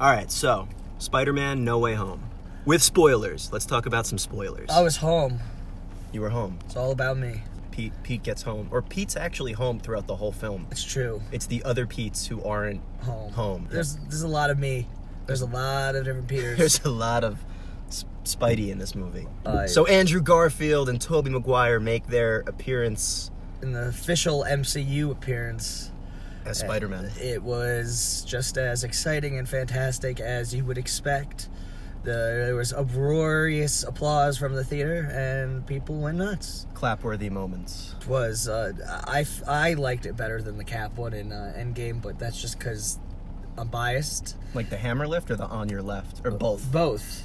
All right, so Spider-Man No Way Home. With spoilers. Let's talk about some spoilers. I was home. You were home. It's all about me. Pete gets home. Or Pete's actually home throughout the whole film. It's true. It's the other Petes who aren't home. There's a lot of me. There's a lot of different Peters. There's a lot of Spidey in this movie. So Andrew Garfield and Tobey Maguire make their appearance in the official MCU appearance as Spider-Man. It was just as exciting and fantastic as you would expect. There was uproarious applause from the theater, and people went nuts. Clap-worthy moments. It was. I liked it better than the Cap one in Endgame, but that's just because I'm biased. Like the hammer lift or the on your left? Or both? Both.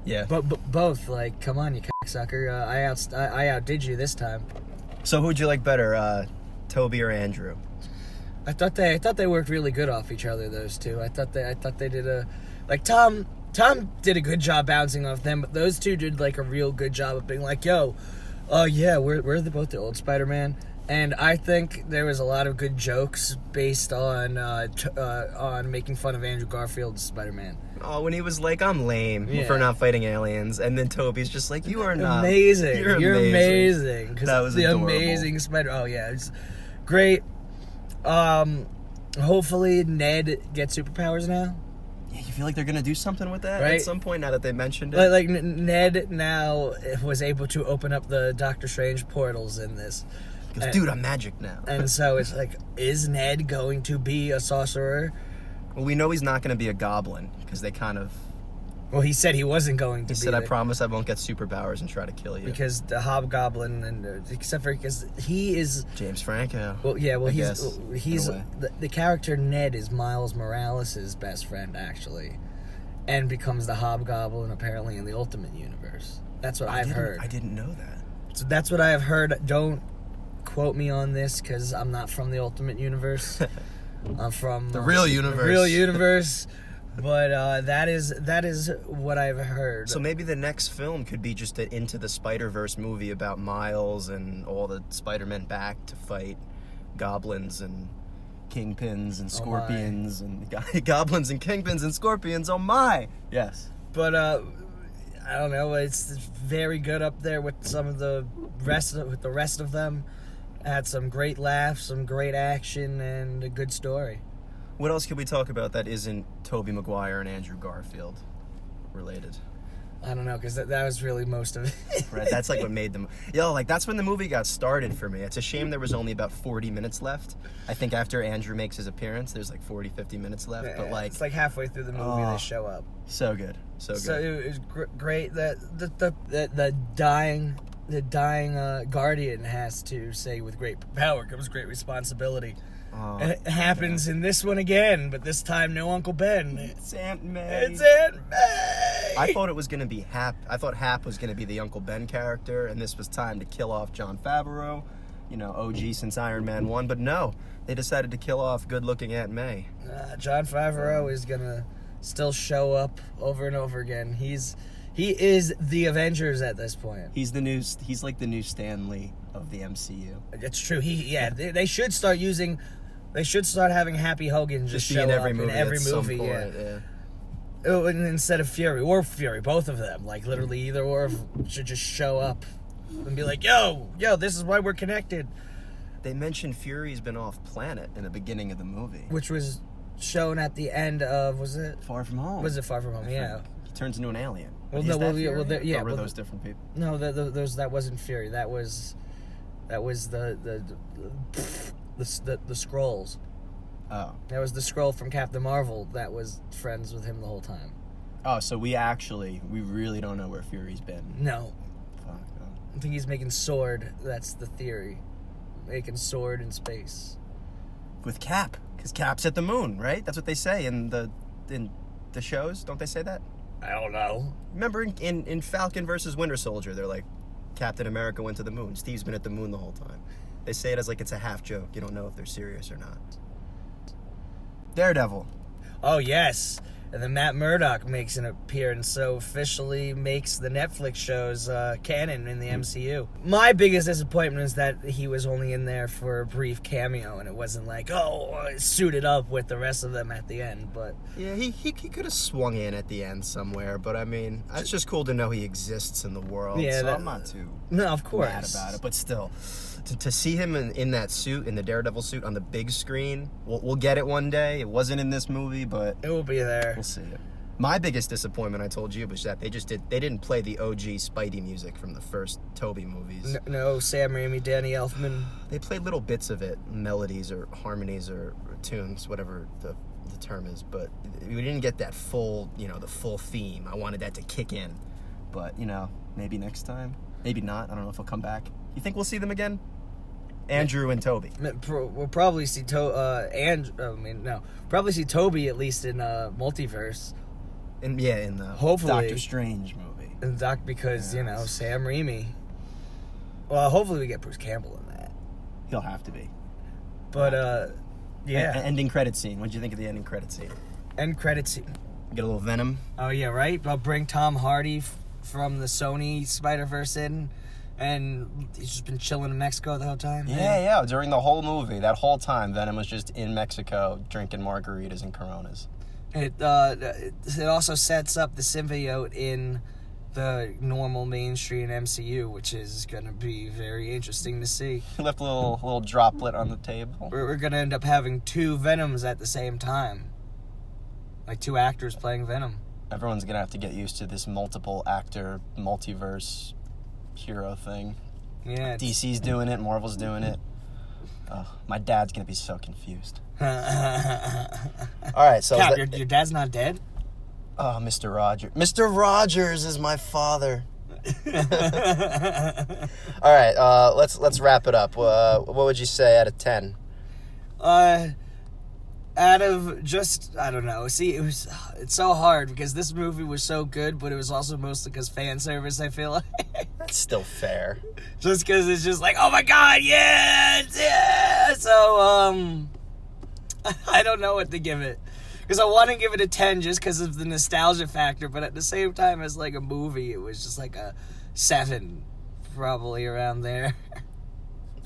Yeah. But both. Like, come on, you cocksucker. I outdid you this time. So who'd you like better, Toby or Andrew? I thought they worked really good off each other, those two. I thought they did a... Like, Tom did a good job bouncing off them, but those two did, like, a real good job of being like, yo, yeah, we're both the old Spider-Man. And I think there was a lot of good jokes based on making fun of Andrew Garfield's Spider-Man. Oh, when he was like, I'm lame for not fighting aliens. And then Toby's just like, you are not. Amazing. You're amazing. That was the adorable. Amazing Spider... Oh, yeah. It's great. Hopefully Ned gets superpowers now. Yeah, you feel like they're going to do something with that right? At some point now that they mentioned it? Like Ned now was able to open up the Doctor Strange portals in this. He goes, dude, I'm magic now. And so it's like, is Ned going to be a sorcerer? Well, we know he's not going to be a goblin, because they kind of... Well, he said he wasn't going to be. He said, I promise I won't get superpowers and try to kill you. Because the Hobgoblin, and except for because he is... James Franco. Well, yeah, well, he's the character Ned is Miles Morales' best friend, actually. And becomes the Hobgoblin, apparently, in the Ultimate Universe. That's what I've heard. I didn't know that. So that's what I have heard. Don't quote me on this, because I'm not from the Ultimate Universe. I'm from... The real universe. The real universe. But that is what I've heard. So maybe the next film could be just an Into the Spider-Verse movie about Miles and all the Spider-Men back to fight goblins and kingpins and scorpions and goblins and kingpins and scorpions. Oh my! Yes. But I don't know. It's very good up there with some of the rest of them. Had some great laughs, some great action, and a good story. What else could we talk about that isn't Tobey Maguire and Andrew Garfield related? I don't know, because that was really most of it. Right, that's like what made them... that's when the movie got started for me. It's a shame there was only about 40 minutes left. I think after Andrew makes his appearance, there's like 40, 50 minutes left. Yeah, but it's like halfway through the movie they show up. So good. So good. So it was great that the dying Guardian has to say, with great power comes great responsibility. And it happens in this one again, but this time no Uncle Ben. It's Aunt May. It's Aunt May. I thought it was going to be Hap. I thought Hap was going to be the Uncle Ben character, and this was time to kill off Jon Favreau, OG since Iron Man 1. But no, they decided to kill off good-looking Aunt May. Jon Favreau is going to still show up over and over again. He is the Avengers at this point. He's like the new Stan Lee of the MCU. It's true. They should start using... They should start having Happy Hogan just show in every up movie in every movie, yeah. Instead of Fury or Fury, both of them, like literally either or should just show up and be like, yo, this is why we're connected. They mentioned Fury's been off planet in the beginning of the movie, which was shown at the end of Far From Home? Was it Far From Home? Yeah. He turns into an alien. Well, were those different people? No, that wasn't Fury. That was the Skrulls. Oh. That was the Skrull from Captain Marvel that was friends with him the whole time. Oh, so we really don't know where Fury's been. No. Fuck. No. I think he's making Sword. That's the theory. Making Sword in space. With Cap. Because Cap's at the moon, right? That's what they say in the shows. Don't they say that? I don't know. Remember in Falcon versus Winter Soldier, they're like, Captain America went to the moon. Steve's been at the moon the whole time. They say it as like it's a half joke. You don't know if they're serious or not. Daredevil. Oh, yes. And then Matt Murdock makes an appearance, so officially makes the Netflix shows canon in the MCU. My biggest disappointment is that he was only in there for a brief cameo, and it wasn't like, suited up with the rest of them at the end. But yeah, he could have swung in at the end somewhere, but I mean, it's just cool to know he exists in the world. Yeah, so I'm not too of course mad about it, but still. To see him in that suit, in the Daredevil suit, on the big screen, we'll get it one day. It wasn't in this movie, but it will be there. We'll see it. My biggest disappointment, I told you, was that they didn't play the OG Spidey music from the first Tobey movies. No, Sam Raimi, Danny Elfman. They played little bits of it, melodies or harmonies or tunes, whatever the term is, but we didn't get that full, the full theme. I wanted that to kick in, but maybe next time, maybe not. I don't know if he'll come back. You think we'll see them again? Andrew and Tobey. We'll probably see probably see Tobey at least in Multiverse. In the hopefully Doctor Strange movie. Because Sam Raimi. Well, hopefully we get Bruce Campbell in that. He'll have to be. But yeah. Ending credit scene. What did you think of the ending credit scene? End credit scene. Get a little Venom. Oh yeah, right. I'll bring Tom Hardy from the Sony Spider-Verse in. And he's just been chilling in Mexico the whole time. Yeah. During the whole movie, that whole time, Venom was just in Mexico drinking margaritas and Coronas. It also sets up the symbiote in the normal mainstream MCU, which is going to be very interesting to see. He left a little droplet on the table. We're going to end up having two Venoms at the same time. Like two actors playing Venom. Everyone's going to have to get used to this multiple actor, multiverse hero thing. Yeah. DC's doing it, Marvel's doing it. My dad's gonna be so confused. Alright, so Cap, your dad's not dead? Oh, Mr. Rogers. Mr. Rogers is my father. Alright, let's wrap it up. What would you say out of 10? Out of just, I don't know. See, it's so hard because this movie was so good, but it was also mostly because fan service, I feel like. That's still fair. Just because it's just like, oh my god, yeah! So, I don't know what to give it. Because I want to give it a 10 just because of the nostalgia factor, but at the same time, as like a movie, it was just like a 7, probably around there.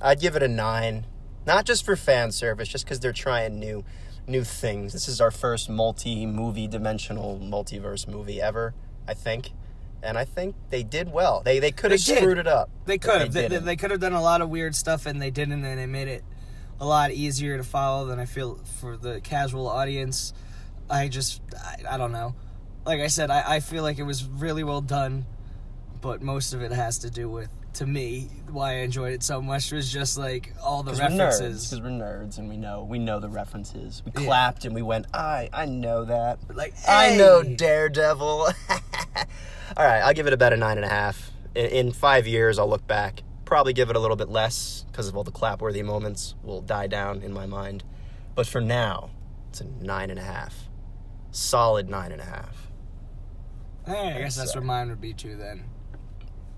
I'd give it a 9. Not just for fan service, just because they're trying new things. This is our first multi-movie dimensional multiverse movie ever, I think. And I think they did well. They could have screwed it up. They could have. They could have done a lot of weird stuff, and they didn't, and they made it a lot easier to follow than I feel for the casual audience. I don't know. Like I said, I feel like it was really well done, but most of it has to do with, to me, why I enjoyed it so much was just like all the references. Because we're nerds and we know the references. We clapped and we went, I know that. Like, hey. I know Daredevil. All right, I'll give it about a 9.5. In 5 years, I'll look back. Probably give it a little bit less because of all the clap-worthy moments will die down in my mind. But for now, it's a 9.5. Solid 9.5. Hey, I guess that's what mine would be too then.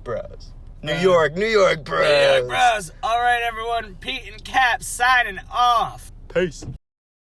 Bros. New York bros. New York bros. All right, everyone. Pete and Cap signing off. Peace.